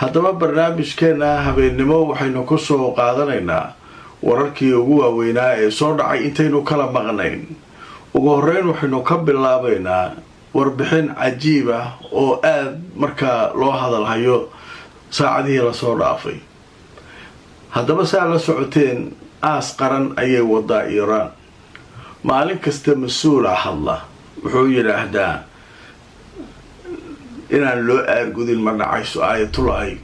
haddaba barnaamijkeena habeennimo waxaynu ku soo qaadanaynaa wararkii ugu waaweynaa ee soo dhacay intaynu kala maqnayn. ugu horreyn waxaynu ka bilaabaynaa warbixin cajiib ah oo aad markaa loo hadalhayo saacadihii lasoo dhaafay. haddaba saa la socoteen aas qaran ayay wadaa Iiraan. maalin kasta mas-uula hadla wuxuu yidhaahdaa inaan loo aargudin ma dhacayso aayatullaahi.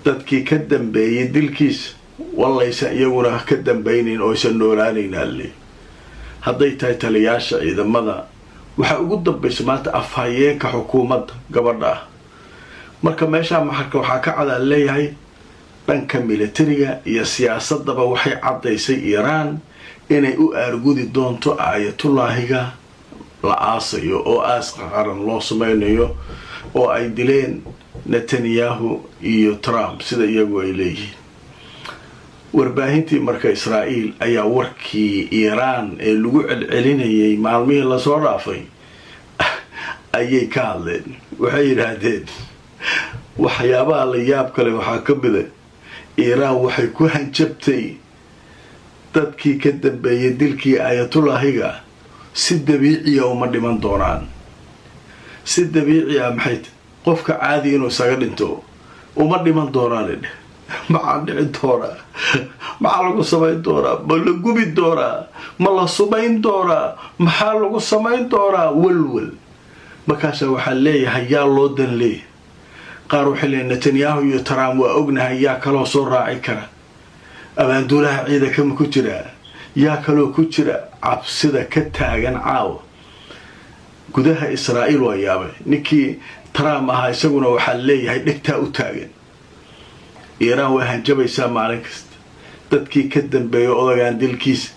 dadkii ka dambeeyay dilkiisa wallaysa iyaguna ka dambaynayn oo aysan noolaanaynaa le. hadday tahay taliyaasha ciidamada waxaa ugu dambaysa maanta afhayeenka xukuumadda gabadha ah. marka meeshaa maxalka waxaa ka cadaan leeyahay dhanka militariga iyo siyaasadaba waxay caddaysay Iiraan inay u aargudi doonto aayatullaahiga la aasayo oo aas qaran loo samaynayo oo ay dileen Netanyahu iyo Trump sida iyagu ay leeyihiin. warbaahintii marka Israa'iil ayaa warkii Iiraan ee lagu celcelinayay maalmihii lasoo dhaafay ayay ka hadleen. waxay yidhaahdeen waxyaabaha la yaab kale waxaa ka mida Iiraan waxay ku hanjabtay dadkii ka dambeeyay dilkii aayatullaahiga si dabiiciya uma dhiman doonaan. si dabiici ah maxay qofka caadi inuu isaga dhinto uma dhiman doonaan. maxaa dhici doonaa? maxaa lagu samayn doonaa? ma la gubi doonaa? ma la sumayn doonaa? maxaa lagu samayn doonaa? walwal. markaasa waxaa leeyahay yaa loo dan leeyahay. qaar waxay leeyihin Netanyahu iyo Trump waa ognahay yaa kaloo soo raaci kara. abaanduulaha ciidanka ma ku jira? yaa kaloo ku jira? cabsida ka taagan caawa gudaha Israa'iil waa yaabay. ninkii Trump ahaa isaguna waxaa leeyahay dhegtaa u taagan. Iiraan way hanjabaysaa maalin kasta. dadkii ka dambeeya odagaan dilkiisa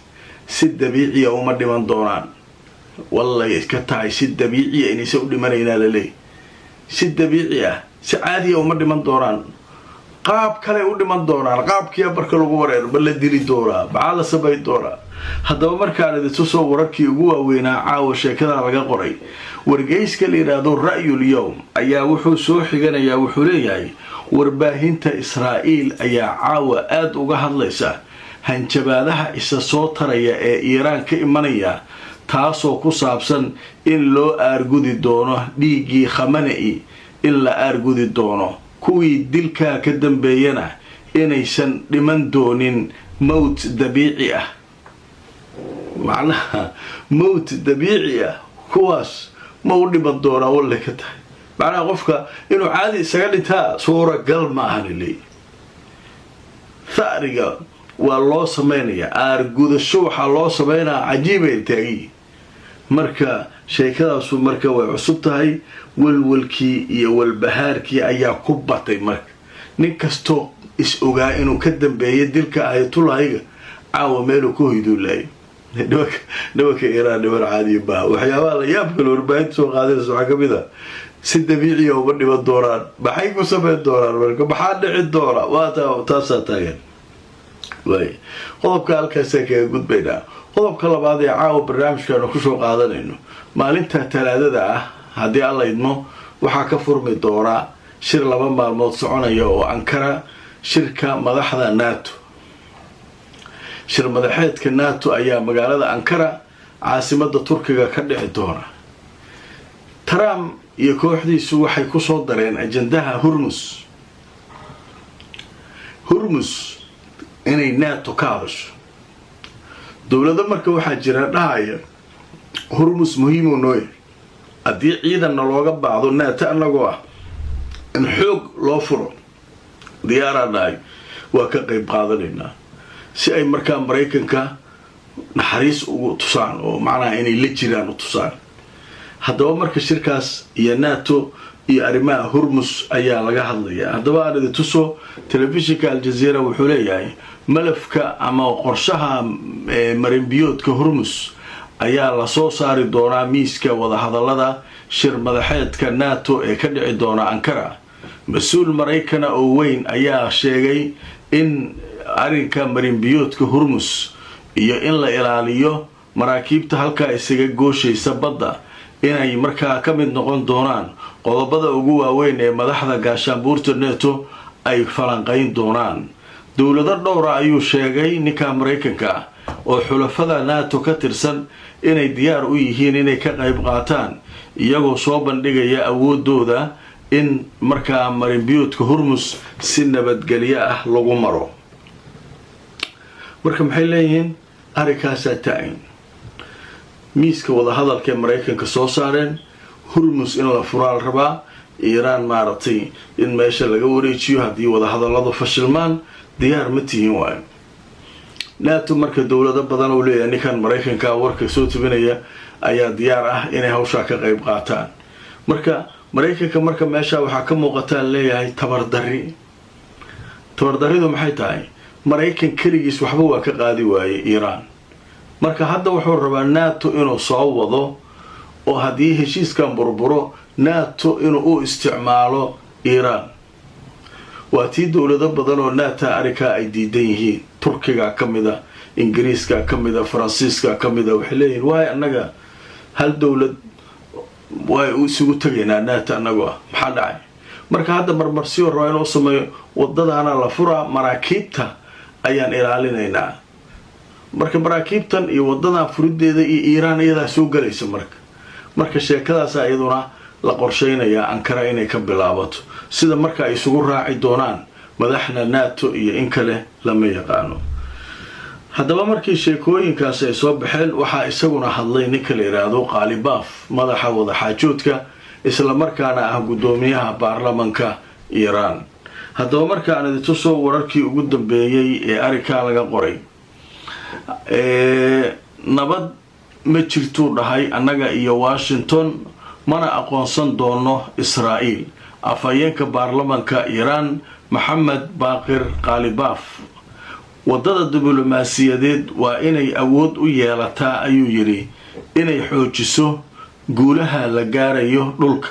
si dabiiciya uma dhiman doonaan. wallay iska tahay si dabiiciya inaysan u dhimanaynaa la leeyahy. si dabiici ah si caadiya uma dhiman doonaan. qaab kale u dhiman doonaan. qaabkiia marka lagu wareero ma la dili doonaa? maxaa la samayn doonaa? haddaba markaan idintu soo wararkii ugu waaweynaa caawa sheekadaa laga qoray wargeyska la yidhaahdo ra'yul yowm ayaa wuxuu soo xiganayaa. wuxuu leeyahay warbaahinta Israa'iil ayaa caawa aad uga hadlaysa hanjabaadaha isa soo taraya ee Iiraan ka imanaya, taasoo ku saabsan in loo aargudi doono dhiiggii Khamenei, in la aargudi doono kuwii dilkaa ka dambeeyana inaysan dhiman doonin mawt dabiici ah. macnaha mawt dabiici ah kuwaas ma u dhiman doonaa walle ka tahay. macnaha qofka inuu caadi isaga dhintaa suuragal ma ahani leeyahy. tha'riga waa loo samaynayaa, aargudasho waxaa loo samaynayaa cajiibay taagi. marka sheekadaasu marka way cusub tahay. walwalkii iyo walbahaarkii ayaa ku batay. marka nin kastoo is ogaa inuu ka dambeeyay dilka aayatullaahiga caawa meeluu ku hoyduulaayay. nimanka Iiraan niman caadiya maaha. waxyaabaha la yaab kale warbaahinta soo qaadanaysa waxaa ka mid a si dabiiciya uma dhiman doonaan. maxay ku samayn doonaan? marka maxaa dhici doona? taasaa taagan. qodobka halkaasaan kaga gudbaynaa. qodobka labaad ee caawa barnaamijkaanu kusoo qaadanayno maalinta talaadada ah haddii alla idmo waxaa ka furmi doonaa shir 2 maalmood soconaya oo Ankara, shirka madaxda NATO. shir madaxeedka NATO ayaa magaalada Ankara caasimada Turkiga ka dhici doona. Trump iyo kooxdiisu waxay ku soo dareen ajandaha Hormuz inay NATO ka hadasho. dowladda marka waxaa jira dhahaya Hormuz muhiim u nooy haddii ciidanna looga baahdo NATO annagoo ah in xoog loo furo diyaaranahay waa ka qayb qaadanaynaa si ay markaa Mareykanka naxariis ugu tusaan oo macnaha inay la jiraan u tusaan. haddaba marka shirkaas iyo NATO iyo arrimaha Hormuz ayaa laga hadlayaa. haddaba aan idin tuso telefishinka Al Jazeera wuxuu leeyahay malafka ama qorshaha marinbiyoodka Hormuz ayaa la soo saari doonaa miiska wadahadallada shir madaxeedka NATO ee ka dhici doona Ankara. mas-uul Maraykana oo weyn ayaa sheegay in arrinka marinbiyoodka Hormuz iyo in la ilaaliyo maraakiibta halkaa isaga gooshaysa badda inay markaa ka mid noqon doonaan qodobada ugu waaweyn ee madaxda gaashaanbuurta NATO ay falanqayn doonaan. dowlado dhowra ayuu sheegay ninka Mareykanka ah oo xulafada NATO ka tirsan inay diyaar u yihiin inay ka qayb qaataan iyagoo soo bandhigaya awoodooda in markaa marinbiyoodka Hormuz si nabadgelyo ah lagu maro. marka maxay leeyihiin arrinkaas taagan miiska wada hadalka Mareykanka soo saareen Hormuz in la furaal rabaa Iran maartay in meesha laga wareejiyo hadii wada hadaladu fashilmaan diyaar ma tihiin waay. NATO marka dowlado badan oo leeyahay ninkan Mareykanka warka soo tibinaya ayaa diyaar ah inay hawsha ka qayb qaataan. marka Mareykanka marka meesha waxa ka muuqata leeyahay tabardaridu maxay tahay Mareykan kaligiis waxba waa ka qaadi waayay Iran. marka hadda wuxuu rabaa NATO inuu soo wado oo hadii heshiiskan burburo NATO inuu u isticmaalo Iran. waa tii dowlado badan oo NATO arrinka ay diidan yihiin. Turkiga kamida, Ingiriiska kamida, Faransiiska kamida waxay leeyihiin waay anaga hal dowlad way isugu tagaynaa NATO anagu maxaa dhacay. marka hadda marmarsiyo rabo inuu sameeyo wadadana la fura maraakiibta ayaan ilaalinaynaa. marka maraakiibtan iyo wadadan furideeda iyo Iran iyada soo galaysa marka sheekadaas ayaduna la qorsheynaya Ankara inay ka bilaabato sida marka ay isugu raaci doonaan madaxna NATO iyo in kale lama yaqaano. haddaba markii sheekooyinkaas ay soo baxeen waxaa isaguna hadlay ninka la yiraahdo Qalibaf madaxa wada xaajoodka isla markaana ah gudoomiyaha baarlamaanka Iran. haddaba markaan idin soo wararkii ugu dambeeyay ee arrinka laga qoray nabad ma jirto dhahay annaga iyo Washington mana aqoonsan doono Israa'iil. afhayeenka baarlamaanka Iran Mohammed Baqir Qalibaf wadada diblomaasiyadeed waa inay awood u yeelataa ayuu yiri inay xoojiso guulaha la gaarayo dhulka.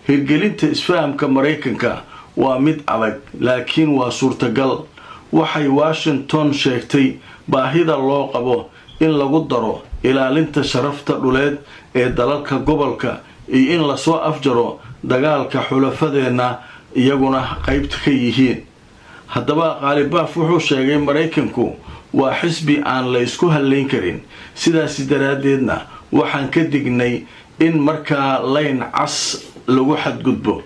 hirgelinta isfahamka Mareykanka waa mid adag laakiin waa suurtagal. waxay Washington sheegtay baahida loo qabo in lagu daro ilaalinta sharafta dhuleed ee dalalka gobolka iyo in la soo afjaro dagaalka xulafadeena iyaguna qaybta ka yihiin. haddaba Qalibaf wuxuu sheegay Mareykanku waa xisbi aan la isku haleyn karin sidaas daraadeedna waxaan ka dignay in markaa layn cas lagu xadgudbo.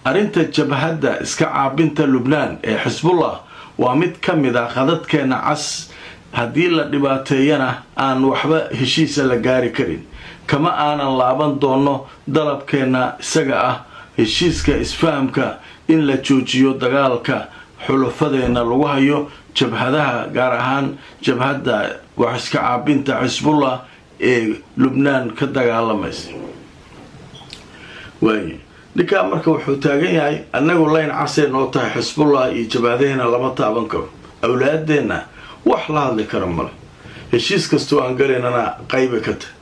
arrinta jabhadda iska caabinta Lubnaan ee Xisbullah waa mid ka mid ah qadadkeena cas. haddii la dhibaateeyana aan waxba heshiisa la gaari karin kama aanan laaban doono dalabkeena isaga ah heshiiska isfahamka in la joojiyo dagaalka xulafadeena lagu hayo jabhadaha gaar ahaan jabhadda wax iska caabinta Xisbullah ee Lubnaan ka dagaalamaysa. ninka marka wuxuu taagan yahay annagu layn caseen oo tahay Xisbullah iyo jabhadeena lama taaban karo awlaadeena wax la hadli karo male. heshiis kastoo aan galeynana qayb ka tahay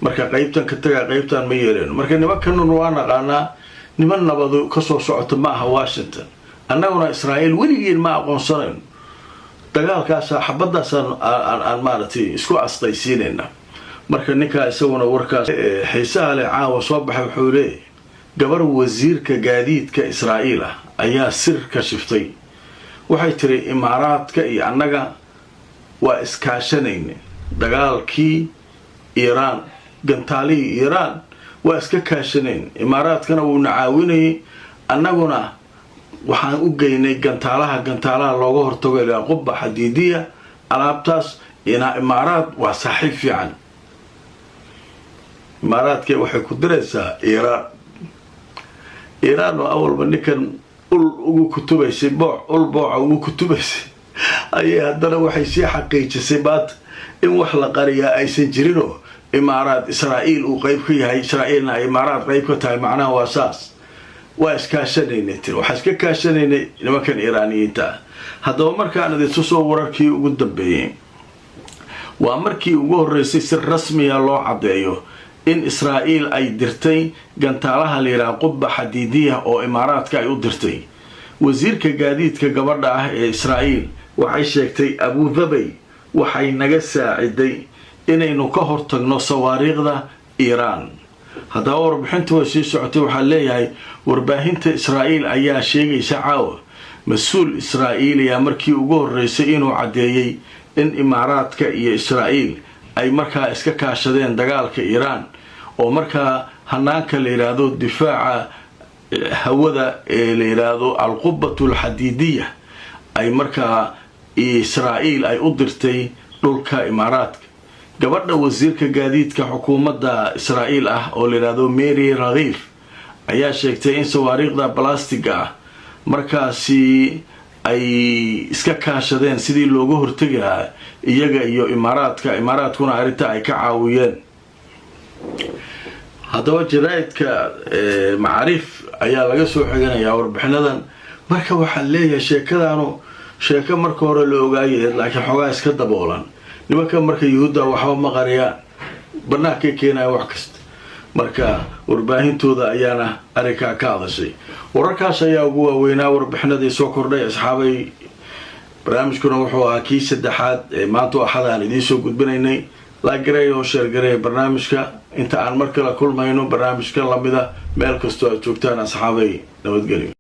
marka qaybtan ka taga qaybtan ma yeeleen. marka nimankan waa naqaanaa niman nabadu ka soo socota ma aha Washington. annaguna Israa'iil weligiin ma aqoonsanayno dagaalkaas xabadaas aan maartay isku asqaysiinayna. marka ninka isaguna warkaas xiisaha leh caawa soo baxay wuxuu leeyahay gabar wasiirka gaadiidka Israa'iil ayaa sir ka shiftay. waxay tiri Imaaraadka iyo annaga waa iskaashanayna dagaalkii Iran gantaalii Iran waa iska kaashanayn. Imaaraadkana wuu nacaawinay annaguna waxaan u geynay gantaalaha looga hortago ilaa qubba xadiidiya alaabtaas ina Imaaraad waa saaxiib fiican. Imaaraadka waxay ku diraysaa Iran oo awalba ninkan ugu kutubaysay booca ugu kutubaysay ayay haddana waxay sii xaqiijisay baad in wax la qariyaa aysan jirinoo Imaaraad Israa'iil uu qayb ka yahay Israa'iilna ay Imaaraad qayb ka tahay macnaha waa saas. waa iskaashanaynay waxa iska kaashanaynay nimankan Iiraaniyiinta. haddaba markaan idin soo wararkii ugu dambeeyay waa markii ugu horeysay si rasmi ah loo cadeeyo in Israa'iil ay dirtay gantaalaha leeyahay qubba xadiidiya oo Imaaraadka ay u dirtay. wasiirka gaadiidka gabadha ah ee Israa'iil waxay sheegtay Abu Dhabi waxay naga saaciday inaynu ka hortagno sawaariiqda Iran. haddaba warbixinta way sii socotay waxaa leeyahay warbaahinta israa'iil ayaa sheegaysa caawa mas-uul israa'iiliya markii ugu horreysay inuu caddeeyey in imaaraadka iyo israa'iil ay markaa iska kaashadeen dagaalka iiraan oo markaa hanaanka la yidhaahdo difaaca hawada ee la yidhaahdo alqubbatu alxadiidiya ay markaa israa'iil ay u dirtay dhulka imaaraadka. gabadha wasiirka gaadiidka xukuumadda israa'iil ah oo la yidhaahdo mary rakhiif ayaa sheegtay in sawaariikhda balastiga ah markaasi ay iska kaashadeen sidii looga hortegi lahaa iyaga iyo imaaraadkuna arrinta ay ka caawiyeen. haddaba jaraa'idka macaariif ayaa laga soo xiganayaa warbixinadan. marka waxaan leeyahay sheekadaanu sheeko marka hore la ogaayaheed laakiin xoogaa iska daboolan. nimanka marka yuhuudda waxba ma qariyaan, bannaankay keenaya wax kasta. marka warbaahintooda ayaana arrinkaa ka hadashay. wararkaas ayaa ugu waaweynaa warbixinadii soo kordhay asxaabay. barnaamijkuna wuxuu ahaa kii 3aad ee maanta axadaan idiin soo gudbinaynay. laagareey oo sheergareey barnaamijka inta aan mar kale kulmayno barnaamijka lamida meel kastoo aad joogtaan asxaabay. nabadgelyo.